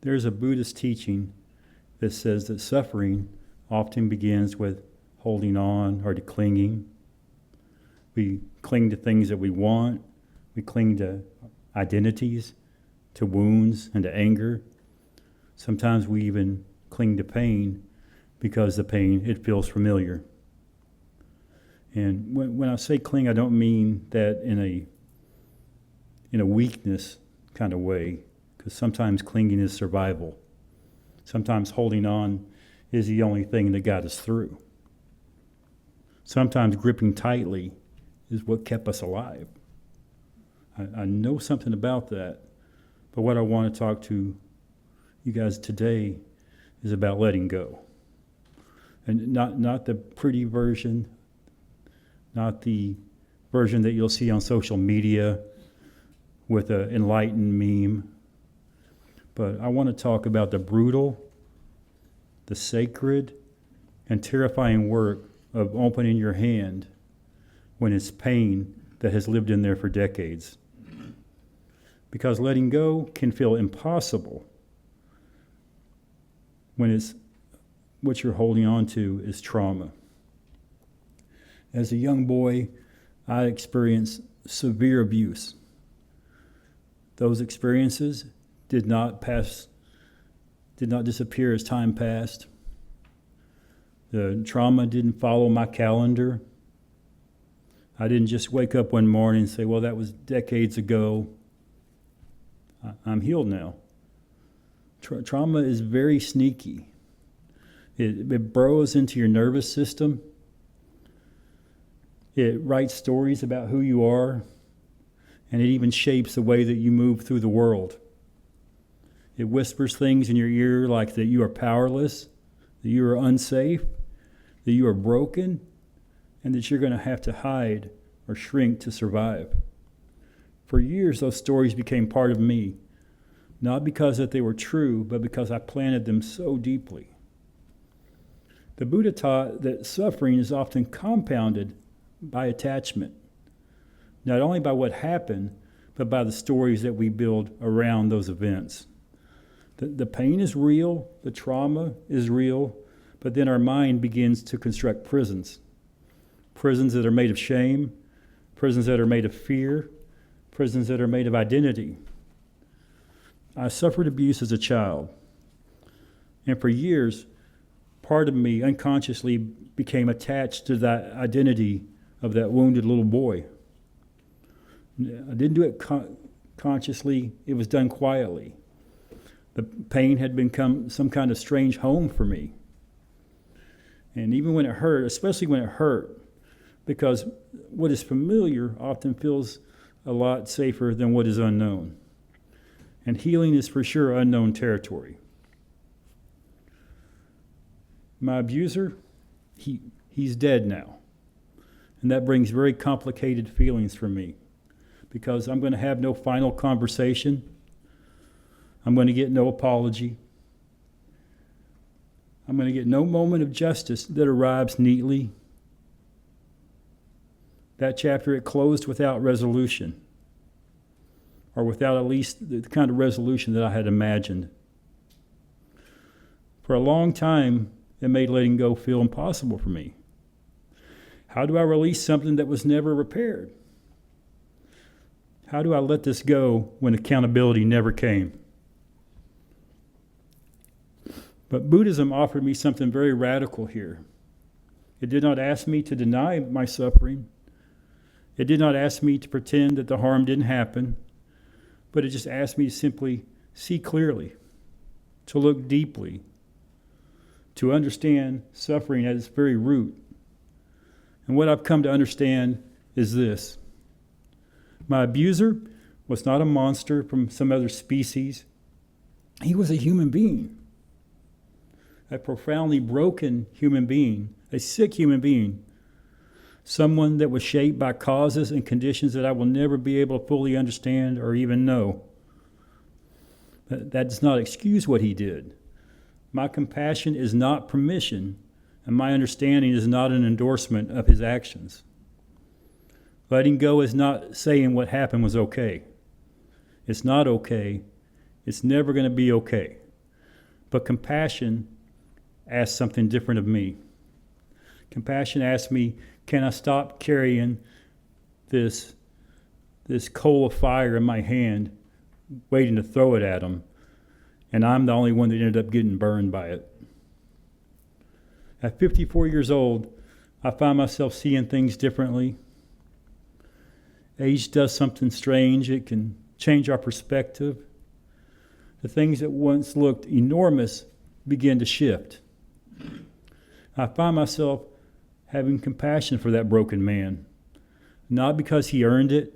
There's a Buddhist teaching that says that suffering often begins with holding on or to clinging. We cling to things that we want. We cling to identities, to wounds, and to anger. Sometimes we even cling to pain because the pain, it feels familiar. And when I say cling, I don't mean that in a weakness kind of way, because sometimes clinging is survival. Sometimes holding on is the only thing that got us through. Sometimes gripping tightly is what kept us alive. I know something about that, but what I want to talk to you guys today is about letting go. And not the pretty version, not the version that you'll see on social media with an enlightened meme, but I want to talk about the brutal, the sacred, and terrifying work of opening your hand when it's pain that has lived in there for decades. Because letting go can feel impossible when it's what you're holding on to is trauma. As a young boy, I experienced severe abuse. Those experiences did not disappear as time passed. The trauma didn't follow my calendar. I didn't just wake up one morning and say, well, that was decades ago. I'm healed now. Trauma is very sneaky. It burrows into your nervous system. It writes stories about who you are, and it even shapes the way that you move through the world. It whispers things in your ear like that you are powerless, that you are unsafe, that you are broken, and that you're going to have to hide or shrink to survive. For years, those stories became part of me, not because that they were true, but because I planted them so deeply. The Buddha taught that suffering is often compounded by attachment, not only by what happened, but by the stories that we build around those events. The pain is real, the trauma is real, but then our mind begins to construct prisons. Prisons that are made of shame, prisons that are made of fear, prisons that are made of identity. I suffered abuse as a child, and for years, part of me unconsciously became attached to that identity of that wounded little boy. I didn't do it consciously, it was done quietly. The pain had become some kind of strange home for me. And even when it hurt, especially when it hurt, because what is familiar often feels a lot safer than what is unknown. And healing is for sure unknown territory. My abuser, he's dead now. And that brings very complicated feelings for me, because I'm going to have no final conversation. I'm going to get no apology. I'm going to get no moment of justice that arrives neatly. That chapter, it closed without resolution, or without at least the kind of resolution that I had imagined. For a long time, it made letting go feel impossible for me. How do I release something that was never repaired? How do I let this go when accountability never came? But Buddhism offered me something very radical here. It did not ask me to deny my suffering. It did not ask me to pretend that the harm didn't happen, but it just asked me to simply see clearly, to look deeply, to understand suffering at its very root. And what I've come to understand is this. My abuser was not a monster from some other species. He was a human being, a profoundly broken human being, a sick human being, someone that was shaped by causes and conditions that I will never be able to fully understand or even know. But that does not excuse what he did. My compassion is not permission, and my understanding is not an endorsement of his actions. Letting go is not saying what happened was okay. It's not okay. It's never going to be okay. But compassion asks something different of me. Compassion asks me, can I stop carrying this coal of fire in my hand, waiting to throw it at them, and I'm the only one that ended up getting burned by it. At 54 years old, I find myself seeing things differently. Age does something strange. It can change our perspective. The things that once looked enormous begin to shift. I find myself having compassion for that broken man, not because he earned it,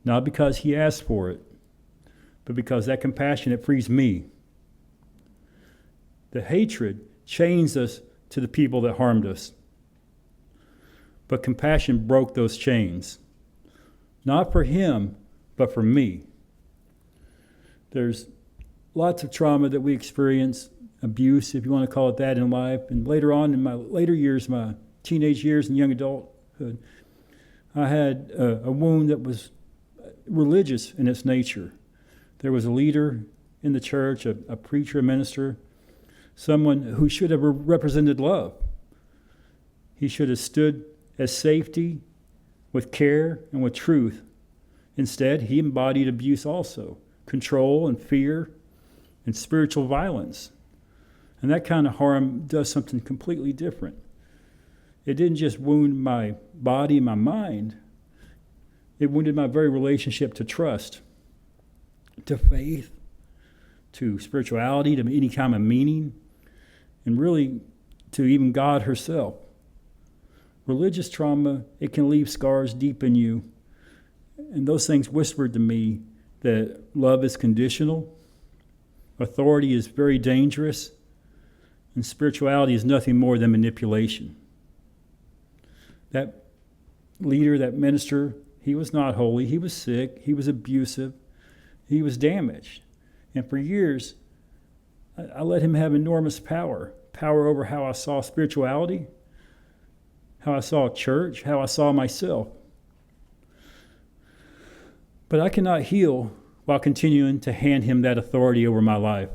not because he asked for it, but because that compassion, it frees me. The hatred chains us to the people that harmed us. But compassion broke those chains. Not for him, but for me. There's lots of trauma that we experience, abuse, if you want to call it that, in life. And later on in my later years, my teenage years and young adulthood, I had a wound that was religious in its nature. There was a leader in the church, a preacher, a minister, someone who should have represented love. He should have stood as safety with care and with truth. Instead, he embodied abuse also, control and fear and spiritual violence. And that kind of harm does something completely different. It didn't just wound my body and my mind. It wounded my very relationship to trust, to faith, to spirituality, to any kind of meaning, and really to even God herself. Religious trauma, it can leave scars deep in you. And those things whispered to me that love is conditional, authority is very dangerous, and spirituality is nothing more than manipulation. That leader, that minister, he was not holy. He was sick. He was abusive. He was damaged. And for years, I let him have enormous power over how I saw spirituality, how I saw church, how I saw myself. But I cannot heal while continuing to hand him that authority over my life.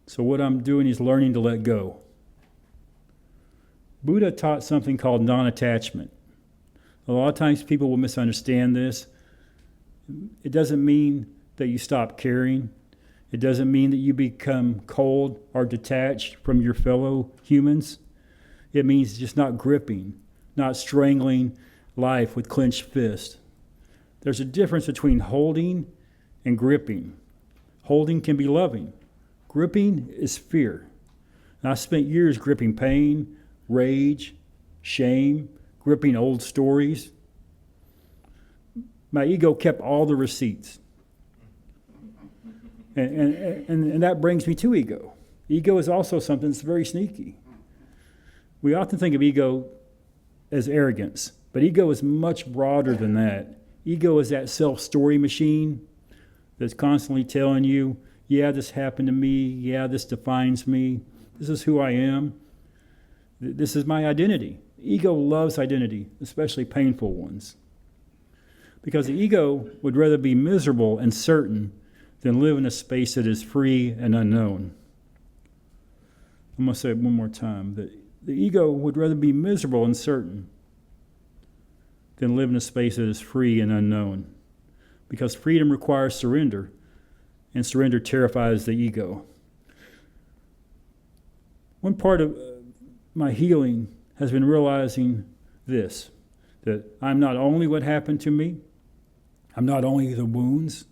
So what I'm doing is learning to let go. Buddha taught something called non-attachment. A lot of times people will misunderstand this. It doesn't mean that you stop caring. It doesn't mean that you become cold or detached from your fellow humans. It means just not gripping, not strangling life with clenched fists. There's a difference between holding and gripping. Holding can be loving. Gripping is fear. And I spent years gripping pain, rage, shame, gripping old stories. My ego kept all the receipts. And that brings me to ego. Ego is also something that's very sneaky. We often think of ego as arrogance, but ego is much broader than that. Ego is that self-story machine that's constantly telling you, yeah, this happened to me. Yeah, this defines me. This is who I am. This is my identity. Ego loves identity, especially painful ones. Because the ego would rather be miserable and certain than live in a space that is free and unknown. I'm going to say it one more time. The ego would rather be miserable and certain than live in a space that is free and unknown. Because freedom requires surrender, and surrender terrifies the ego. One part of my healing has been realizing this, that I'm not only what happened to me, I'm not only the wounds,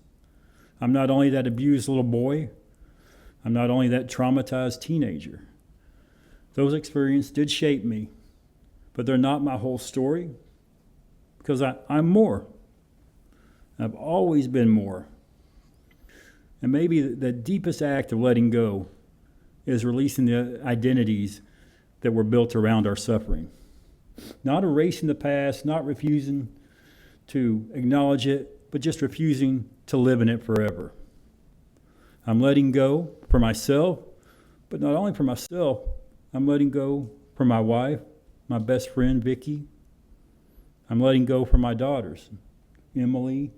I'm not only that abused little boy, I'm not only that traumatized teenager. Those experiences did shape me, but they're not my whole story, because I'm more. I've always been more. And maybe the deepest act of letting go is releasing the identities that were built around our suffering. Not erasing the past, not refusing to acknowledge it, but just refusing to live in it forever. I'm letting go for myself, but not only for myself, I'm letting go for my wife, my best friend, Vicky. I'm letting go for my daughters, Emily,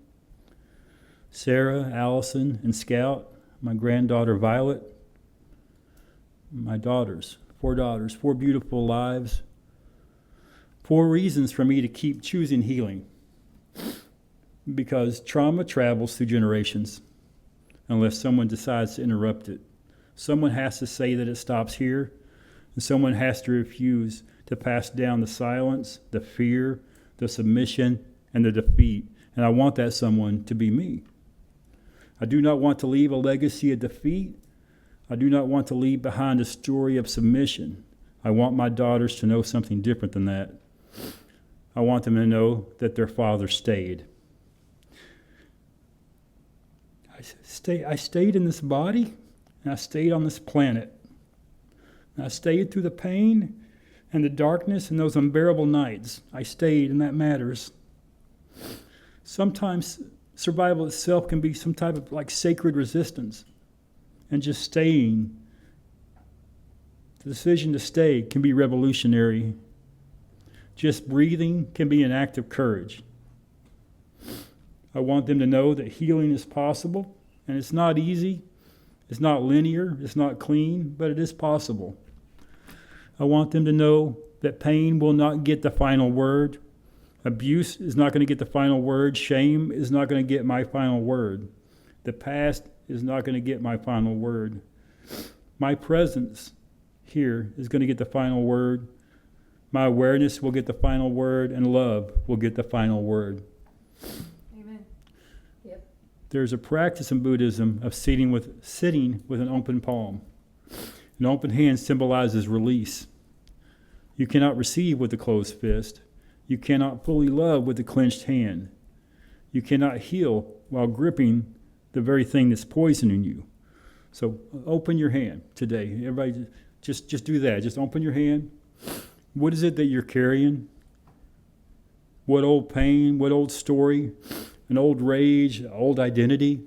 Sarah, Allison, and Scout, my granddaughter, Violet, my daughters, 4 beautiful lives, 4 reasons for me to keep choosing healing. Because trauma travels through generations unless someone decides to interrupt it. Someone has to say that it stops here, and someone has to refuse to pass down the silence, the fear, the submission, and the defeat. And I want that someone to be me. I do not want to leave a legacy of defeat. I do not want to leave behind a story of submission. I want my daughters to know something different than that. I want them to know that their father stayed. I stayed in this body, and I stayed on this planet. And I stayed through the pain and the darkness and those unbearable nights. I stayed, and that matters. Sometimes survival itself can be some type of like sacred resistance. And just staying, the decision to stay can be revolutionary. Just breathing can be an act of courage. I want them to know that healing is possible, and it's not easy, it's not linear, it's not clean, but it is possible. I want them to know that pain will not get the final word. Abuse is not going to get the final word. Shame is not going to get my final word. The past is not going to get my final word. My presence here is going to get the final word. My awareness will get the final word, and love will get the final word. Amen. Yep. There's a practice in Buddhism of sitting with an open palm. An open hand symbolizes release. You cannot receive with a closed fist. You cannot fully love with a clenched hand. You cannot heal while gripping the very thing that's poisoning you. So open your hand today. Everybody just do that. Just open your hand. What is it that you're carrying? What old pain, what old story, an old rage, an old identity?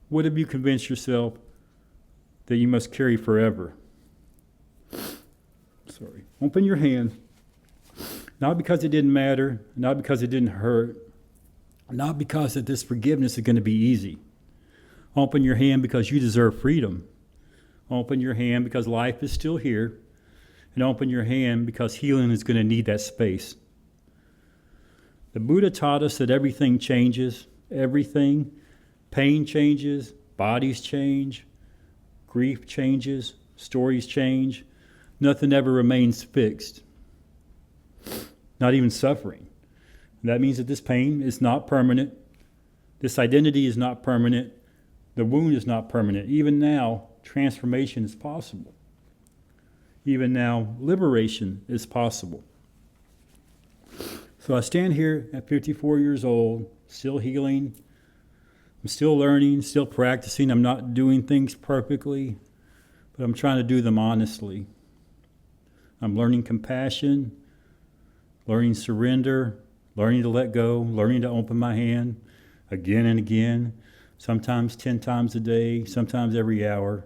What have you convinced yourself that you must carry forever? Sorry. Open your hand. Not because it didn't matter, not because it didn't hurt, not because that this forgiveness is going to be easy. Open your hand because you deserve freedom. Open your hand because life is still here. And open your hand because healing is going to need that space. The Buddha taught us that everything changes, everything. Pain changes, bodies change, grief changes, stories change. Nothing ever remains fixed. Not even suffering. And that means that this pain is not permanent. This identity is not permanent. The wound is not permanent. Even now, transformation is possible. Even now, liberation is possible. So I stand here at 54 years old, still healing. I'm still learning, still practicing. I'm not doing things perfectly, but I'm trying to do them honestly. I'm learning compassion, learning surrender, learning to let go, learning to open my hand again and again, sometimes 10 times a day, sometimes every hour.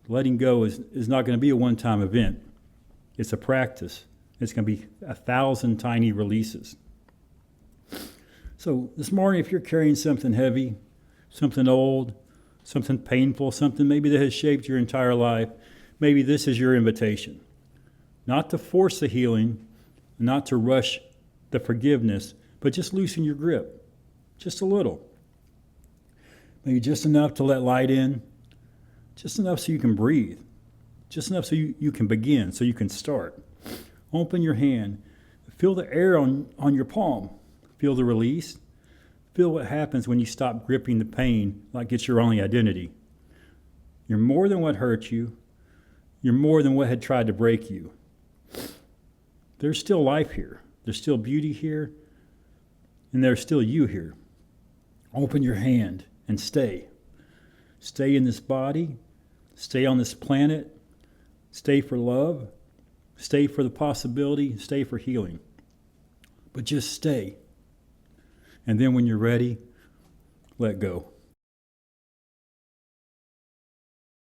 Letting go is not going to be a one-time event. It's a practice. It's going to be 1,000 tiny releases. So this morning, if you're carrying something heavy, something old, something painful, something maybe that has shaped your entire life, maybe this is your invitation. Not to force the healing, not to rush the forgiveness, but just loosen your grip, just a little. Maybe just enough to let light in, just enough so you can breathe, just enough so you can begin, so you can start. Open your hand, feel the air on your palm, feel the release, feel what happens when you stop gripping the pain like it's your only identity. You're more than what hurt you, you're more than what had tried to break you. There's still life here, there's still beauty here, and there's still you here. Open your hand and stay. Stay in this body, stay on this planet, stay for love, stay for the possibility, stay for healing. But just stay. And then when you're ready, let go.